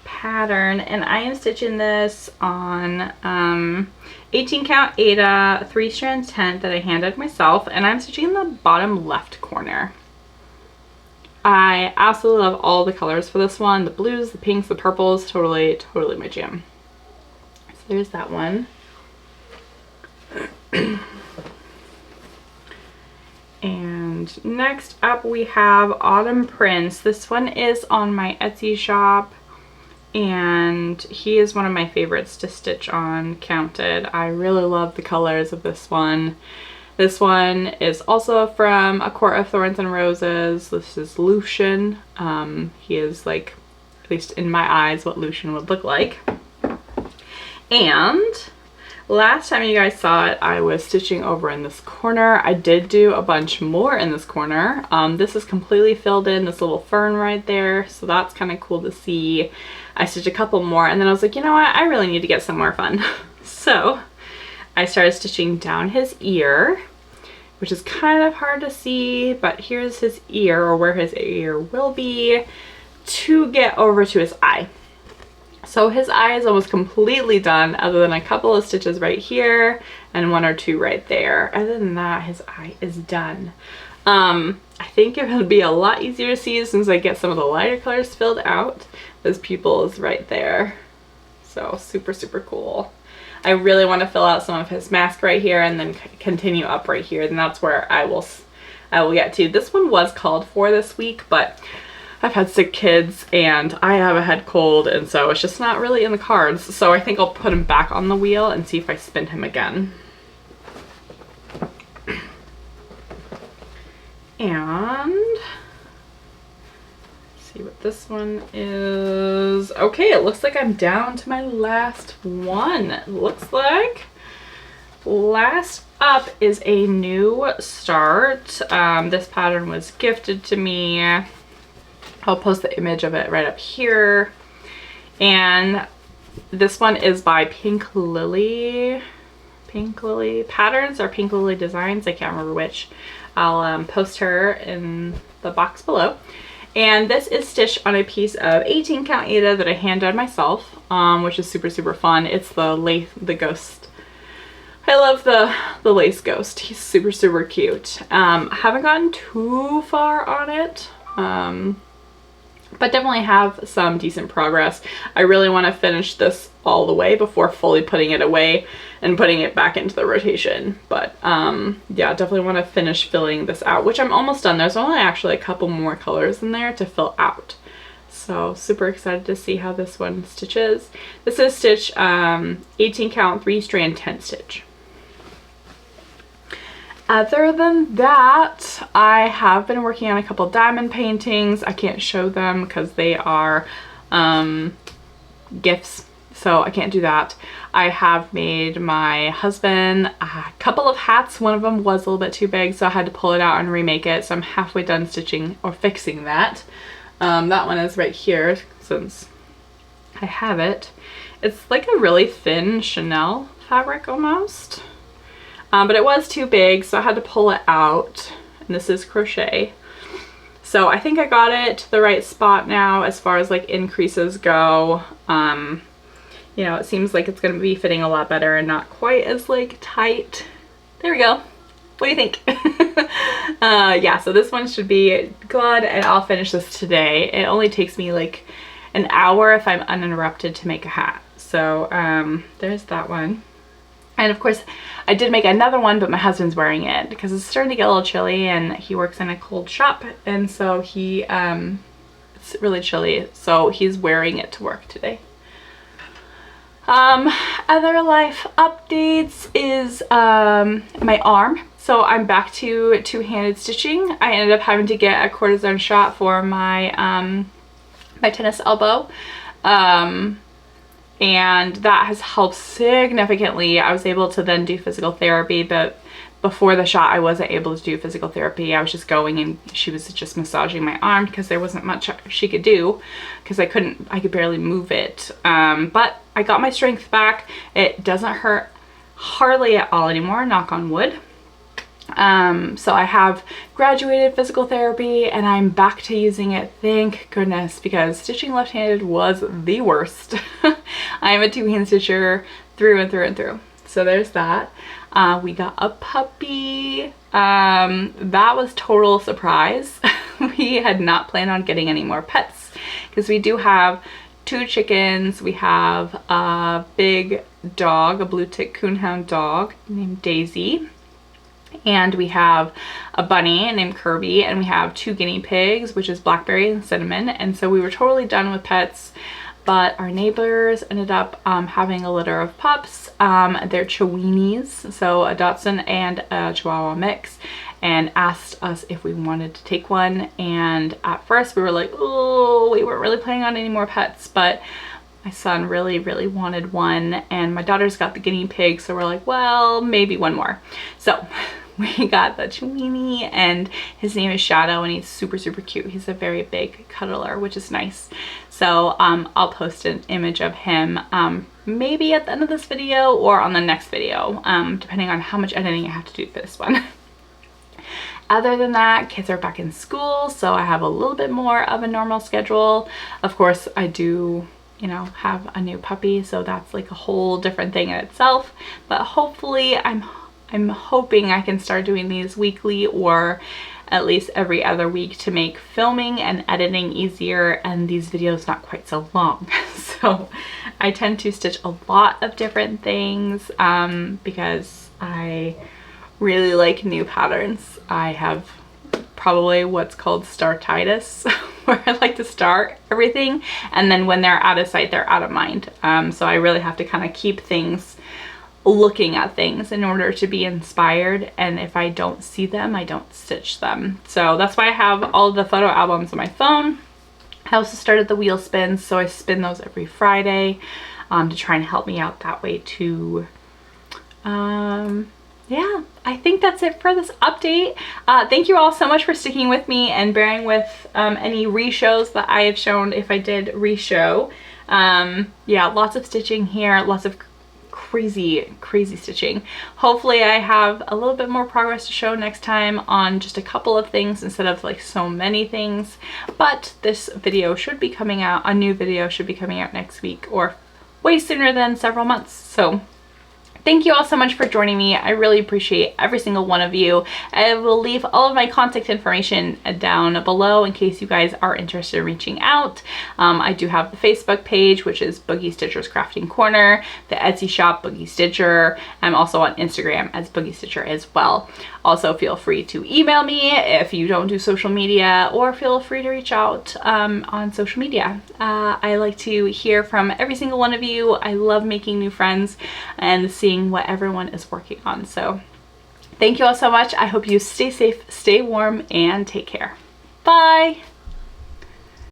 pattern. And I am stitching this on 18 count Aida 3-strand tent that I hand-dyed myself, and I'm stitching in the bottom left corner. I absolutely love all the colors for this one. The blues, the pinks, the purples, totally my jam. So there's that one. And next up we have Autumn Prince. This one is on my Etsy shop, and he is one of my favorites to stitch on counted. I really love the colors of this one. This one is also from A Court of Thorns and Roses. This is Lucian. He is like, at least in my eyes, what Lucian would look like. And last time you guys saw it, I was stitching over in this corner. I did do a bunch more in this corner. This is completely filled in, this little fern right there, so that's kind of cool to see. I stitched a couple more, and then I was like, you know what, I really need to get somewhere fun. So I started stitching down his ear, which is kind of hard to see, but here's his ear, or where his ear will be, to get over to his eye. So his eye is almost completely done, other than a couple of stitches right here and 1 or 2 right there. Other than that, his eye is done. I think it would be a lot easier to see since I get some of the lighter colors filled out. His pupil is right there. So super, super cool. I really want to fill out some of his mask right here and then continue up right here. And that's where I will get to. This one was called for this week, but I've had sick kids and I have a head cold, and so it's just not really in the cards. So I think I'll put him back on the wheel and see if I spin him again. And see what this one is. Okay, it looks like I'm down to my last one. It looks like last up is a new start. This pattern was gifted to me. I'll post the image of it right up here. And this one is by Pink Lily Patterns or Pink Lily Designs. I can't remember which. I'll post her in the box below. And this is stitched on a piece of 18 count Aida that I hand dyed myself, which is super, super fun. It's the ghost. I love the lace ghost. He's super, super cute. I haven't gotten too far on it. But definitely have some decent progress. I really want to finish this all the way before fully putting it away and putting it back into the rotation. But yeah, definitely want to finish filling this out, which I'm almost done. There's only actually a couple more colors in there to fill out. So super excited to see how this one stitches. This is stitch 18 count 3-strand 10 stitch. Other than that, I have been working on a couple diamond paintings. I can't show them because they are gifts, so I can't do that. I have made my husband a couple of hats. One of them was a little bit too big, so I had to pull it out and remake it. So I'm halfway done stitching or fixing that. That one is right here since I have it. It's like a really thin Chanel fabric almost. But it was too big, so I had to pull it out. And this is crochet. So I think I got it to the right spot now as far as like increases go. You know, it seems like it's going to be fitting a lot better and not quite as like tight. There we go. What do you think? Yeah, so this one should be good, and I'll finish this today. It only takes me like an hour if I'm uninterrupted to make a hat. So there's that one. And of course, I did make another one, but my husband's wearing it because it's starting to get a little chilly, and he works in a cold shop, and so he, it's really chilly, so he's wearing it to work today. Other life updates is my arm. So I'm back to two-handed stitching. I ended up having to get a cortisone shot for my my tennis elbow. And that has helped significantly. I was able to then do physical therapy, but before the shot I wasn't able to do physical therapy. I was just going and she was just massaging my arm because there wasn't much she could do because I could barely move it. But I got my strength back. It doesn't hurt hardly at all anymore, knock on wood. So I have graduated physical therapy and I'm back to using it, thank goodness, because stitching left-handed was the worst. I'm a two-hand stitcher through and through and through. So there's that. We got a puppy. That was total surprise. We had not planned on getting any more pets because we do have 2 chickens. We have a big dog, a blue tick coonhound dog named Daisy. And we have a bunny named Kirby, and we have 2 guinea pigs, which is Blackberry and Cinnamon. And so we were totally done with pets, but our neighbors ended up having a litter of pups. They're Chiweenies, so a Dachshund and a Chihuahua mix, and asked us if we wanted to take one. And at first we were like, oh, we weren't really planning on any more pets, but my son really, really wanted one, and my daughter's got the guinea pig, so we're like, well, maybe one more. So we got the Chiweenie, and his name is Shadow, and he's super, super cute. He's a very big cuddler, which is nice. So I'll post an image of him maybe at the end of this video or on the next video, depending on how much editing I have to do for this one. Other than that, kids are back in school, so I have a little bit more of a normal schedule. Of course, I do, you know, have a new puppy, so that's like a whole different thing in itself. But hopefully I'm hoping I can start doing these weekly or at least every other week to make filming and editing easier and these videos not quite so long. So I tend to stitch a lot of different things because I really like new patterns. I have probably what's called startitis, where I like to start everything and then when they're out of sight, they're out of mind. So I really have to kind of keep things, looking at things in order to be inspired, and if I don't see them, I don't stitch them. So that's why I have all of the photo albums on my phone. I also started the wheel spins, so I spin those every Friday to try and help me out that way too. Yeah, I think that's it for this update. Thank you all so much for sticking with me and bearing with any reshows that I have shown if I did reshow. Yeah, lots of stitching here, lots of crazy stitching. Hopefully I have a little bit more progress to show next time on just a couple of things instead of like so many things. But this video should be coming out, a new video should be coming out next week or way sooner than several months. So thank you all so much for joining me. I really appreciate every single one of you. I will leave all of my contact information down below in case you guys are interested in reaching out. I do have the Facebook page, which is Boogie Stitcher's Crafting Corner, the Etsy shop, Boogie Stitcher. I'm also on Instagram as Boogie Stitcher as well. Also, feel free to email me if you don't do social media, or feel free to reach out on social media. I like to hear from every single one of you. I love making new friends and seeing what everyone is working on. So thank you all so much. I hope you stay safe, stay warm, and take care. Bye!